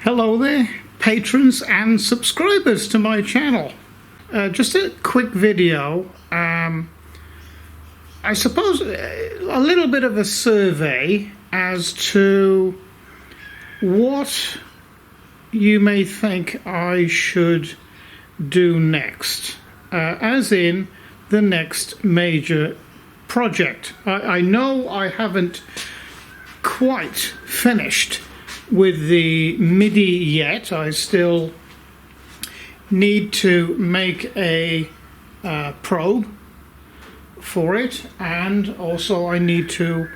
Hello there, patrons and subscribers to my channel. Just a quick video. I suppose a little bit of a survey as to what you may think I should do next, as in the next major project. I know I haven't quite finished with the MIDI yet. I still need to make a probe for it, and also I need to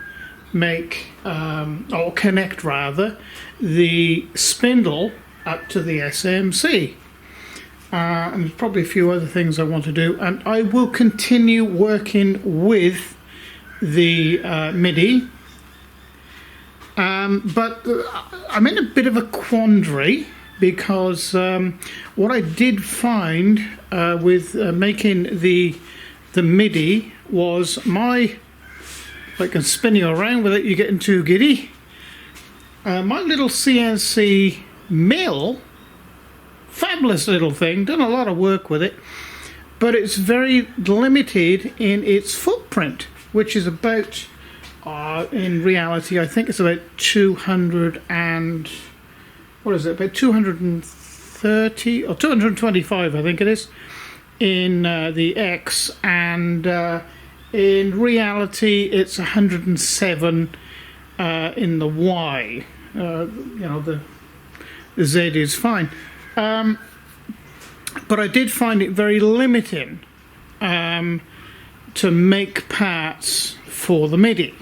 make or connect rather the spindle up to the SMC, and there's probably a few other things I want to do, and I will continue working with the MIDI. But I'm in a bit of a quandary because what I did find with making the MIDI was if I can spin you around with it, you're getting too giddy. My little CNC Mill, fabulous little thing, done a lot of work with it, but it's very limited in its footprint, which is about in reality, I think it's about 200 and what is it? About 230 or 225, I think it is, in the X, and in reality, it's 107 in the Y. The Z is fine, but I did find it very limiting to make parts for the MIDI.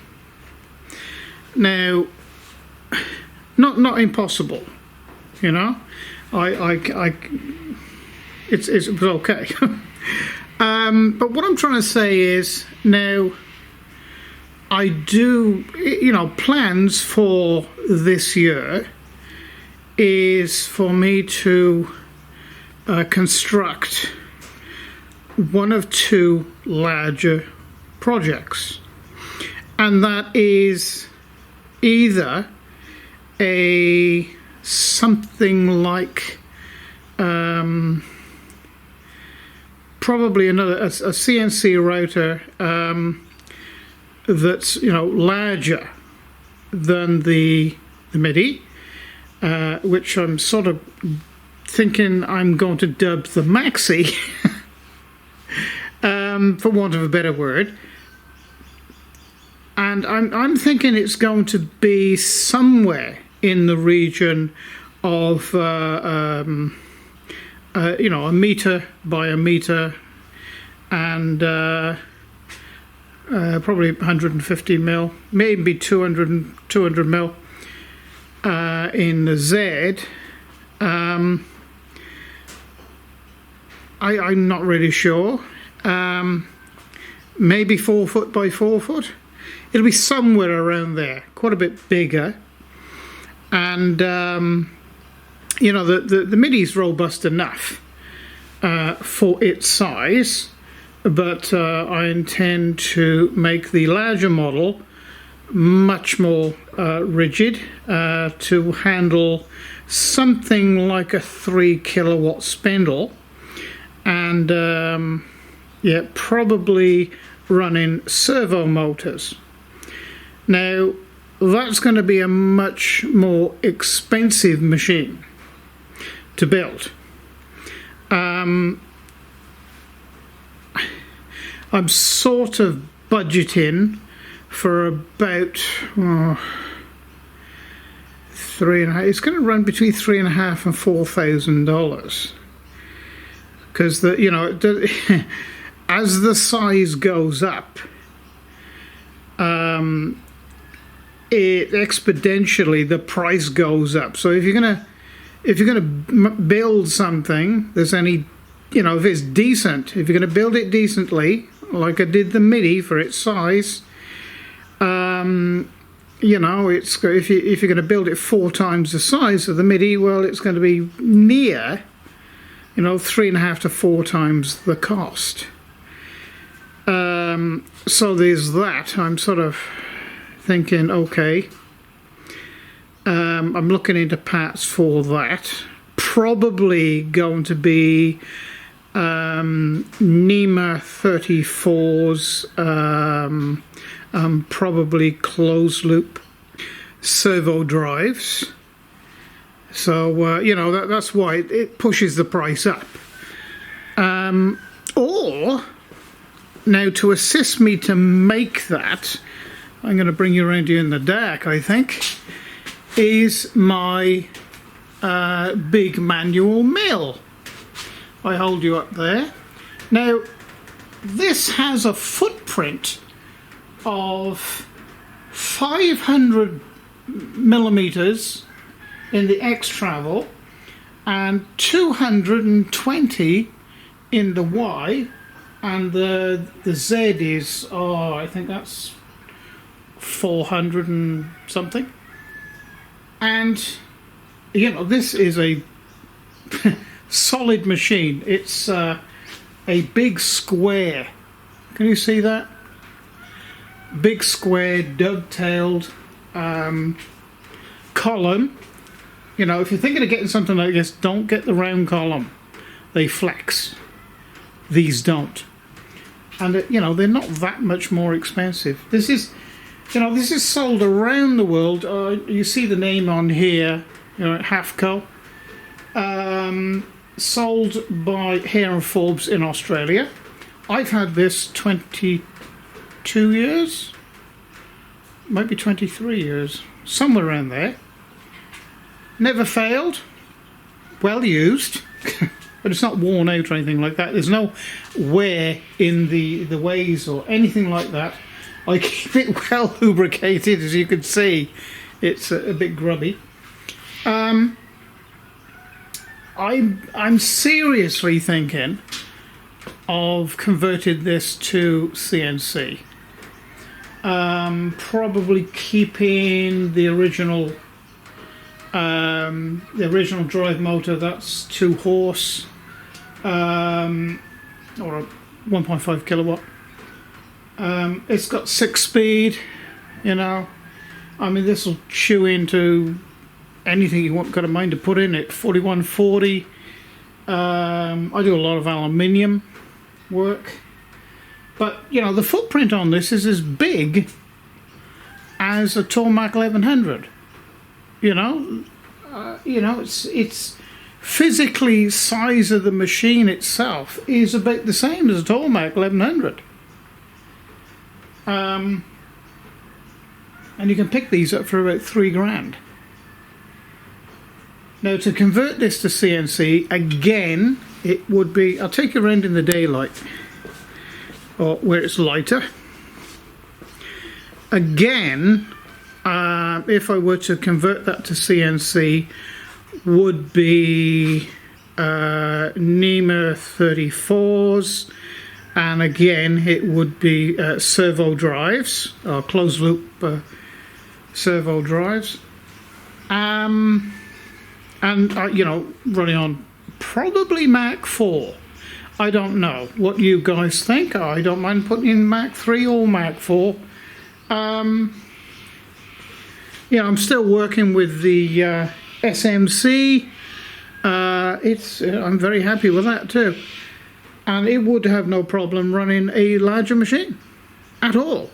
Now, not impossible, you know. It's okay. But what I'm trying to say is, now I do, plans for this year is for me to construct one of two larger projects, and that is either something like probably a CNC router that's larger than the MIDI, which I'm sort of thinking I'm going to dub the Maxi, for want of a better word. And I'm thinking it's going to be somewhere in the region of a meter by a meter, and probably 150 mil, maybe 200 mil in the Z. I'm not really sure. Maybe 4 foot by 4 foot. It'll be somewhere around there, quite a bit bigger. And the MIDI's robust enough for its size, but I intend to make the larger model much more rigid to handle something like a 3 kilowatt spindle, and probably running servo motors. Now, that's going to be a much more expensive machine to build. I'm sort of budgeting for about $3,500. It's going to run between $3,500 and $4,000, because as the size goes up, it exponentially, the price goes up. So if you're gonna build something, there's if it's decent, if you're gonna build it decently, like I did the MIDI for its size, it's if you're gonna build it 4 times the size of the MIDI, well, it's going to be near 3.5 to 4 times the cost. So there's that. I'm sort of thinking, okay, I'm looking into parts for that. Probably going to be NEMA 34s, probably closed loop servo drives. So you know, that's why it pushes the price up. Or now, to assist me to make that, I'm going to bring you around here in the dark, I think, is my big manual mill. I hold you up there. Now, this has a footprint of 500 millimeters in the X travel and 220 in the Y, and the Z is, oh, I think that's 400 and something. And you know, this is a solid machine. It's a big square. Can you see that? Big square dovetailed column. You know, if you're thinking of getting something like this, don't get the round column. They flex. These don't. And you know, they're not that much more expensive. This is, you know, this is sold around the world. You see the name on here, you know, Hafco. Sold by Hare and Forbes in Australia. I've had this 22 years, might be 23 years, somewhere around there. Never failed, well used, but it's not worn out or anything like that. There's no wear in the ways or anything like that. I keep it well lubricated, as you can see. It's a bit grubby. I'm seriously thinking of converting this to CNC. Probably keeping the original drive motor. That's 2 horse, or a 1.5 kilowatt. It's got 6 speed. You know, I mean, this will chew into anything you want, got a mind to put in it. 4140. I do a lot of aluminium work, but you know, the footprint on this is as big as a Tormach 1100. You know, it's physically, size of the machine itself is about the same as a Tormach 1100. And you can pick these up for about $3,000. Now, to convert this to CNC, again, it would be, I'll take you around in the daylight, or where it's lighter. Again, if I were to convert that to CNC, would be NEMA 34s, and again, it would be servo drives, or closed loop servo drives. And you know, running on probably Mach 4. I don't know what you guys think. I don't mind putting in Mach 3 or Mach 4. You know, I'm still working with the SMC. I'm very happy with that too. And it would have no problem running a larger machine at all.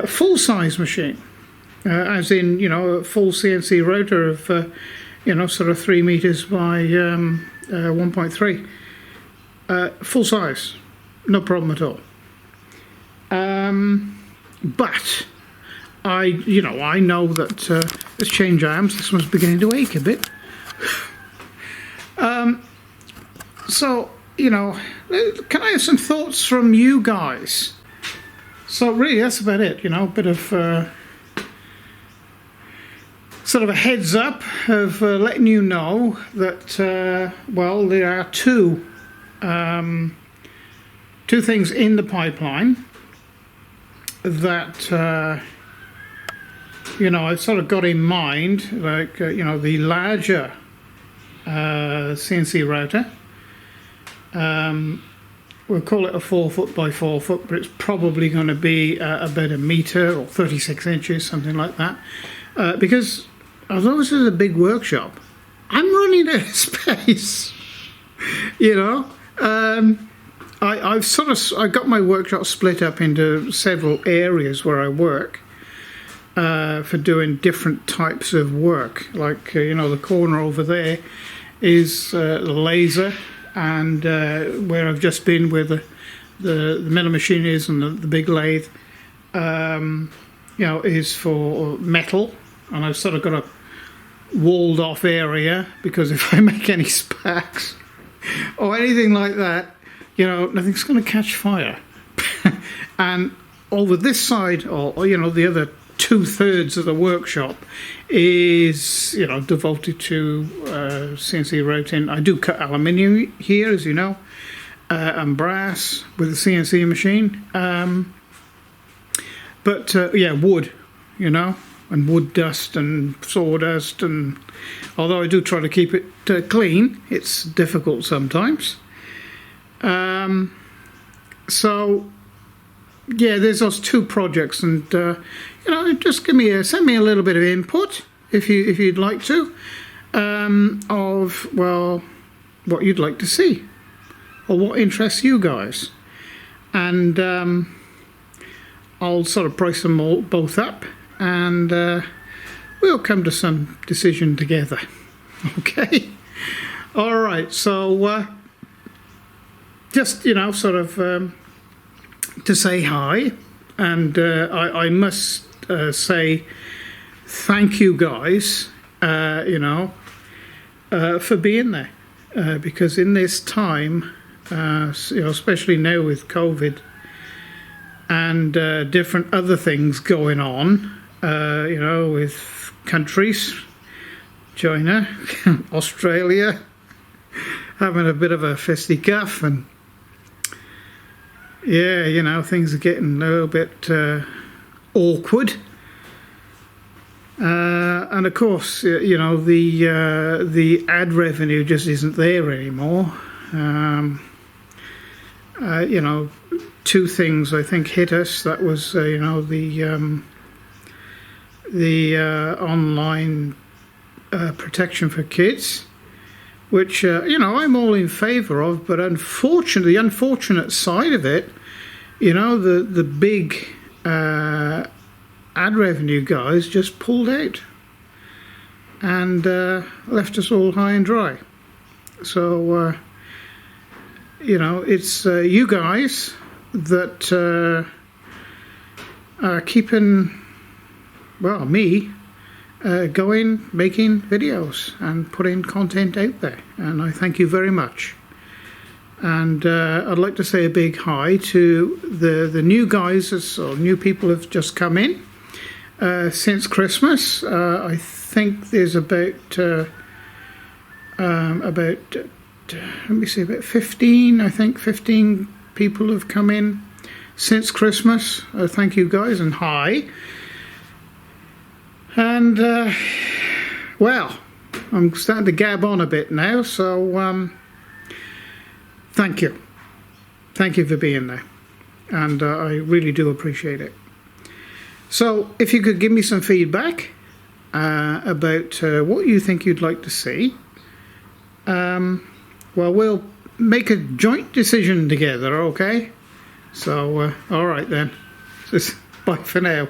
Full-size machine. As in, you know, a full CNC router of, you know, sort of 3 meters by 1.3. Full size, no problem at all. But I know that let's change arms. This one's beginning to ache a bit. So, you know, can I have some thoughts from you guys? So really, that's about it. You know, a bit of sort of a heads up of letting you know that well, there are two things in the pipeline that you know, I've sort of got in mind, like you know, the larger CNC router, we'll call it a 4 foot by 4 foot, but it's probably going to be about a metre or 36 inches, something like that. Because although this is a big workshop, I'm running out of space. You know, I've got my workshop split up into several areas where I work for doing different types of work. Like you know, the corner over there is the laser, and where I've just been with the metal machine is, and the big lathe, you know, is for metal, and I've sort of got a walled off area because if I make any sparks or anything like that, you know, nothing's going to catch fire. And over this side, or you know, the other 2/3 of the workshop is, you know, devoted to CNC routing. I do cut aluminium here, as you know, and brass with the CNC machine. But yeah, wood, you know, and wood dust and sawdust, and although I do try to keep it clean, it's difficult sometimes. So yeah, there's those 2 projects, and you know, just send me a little bit of input if you'd like to, of well, what you'd like to see or what interests you guys, and I'll sort of price them all both up, and we'll come to some decision together. Okay. All right. So just, you know, sort of to say hi, and I must say thank you guys, you know, for being there, because in this time, you know, especially now with COVID and different other things going on, you know, with countries, China, Australia, having a bit of a fisticuff, and yeah, you know, things are getting a little bit awkward. And of course, you know, the ad revenue just isn't there anymore. You know, 2 things I think hit us. That was you know, the online protection for kids, which you know, I'm all in favour of, but unfortunately, the unfortunate side of it, you know, the big ad revenue guys just pulled out and left us all high and dry. So you know, it's you guys that are keeping, well, me going, making videos and putting content out there, and I thank you very much. And I'd like to say a big hi to the new guys, or new people have just come in since Christmas. I think there's about let me see, about 15, I think 15 people have come in since Christmas. Thank you guys, and hi. And well, I'm starting to gab on a bit now, so thank you for being there, and I really do appreciate it. So if you could give me some feedback about what you think you'd like to see, well, we'll make a joint decision together, okay? So all right then, just bye for now.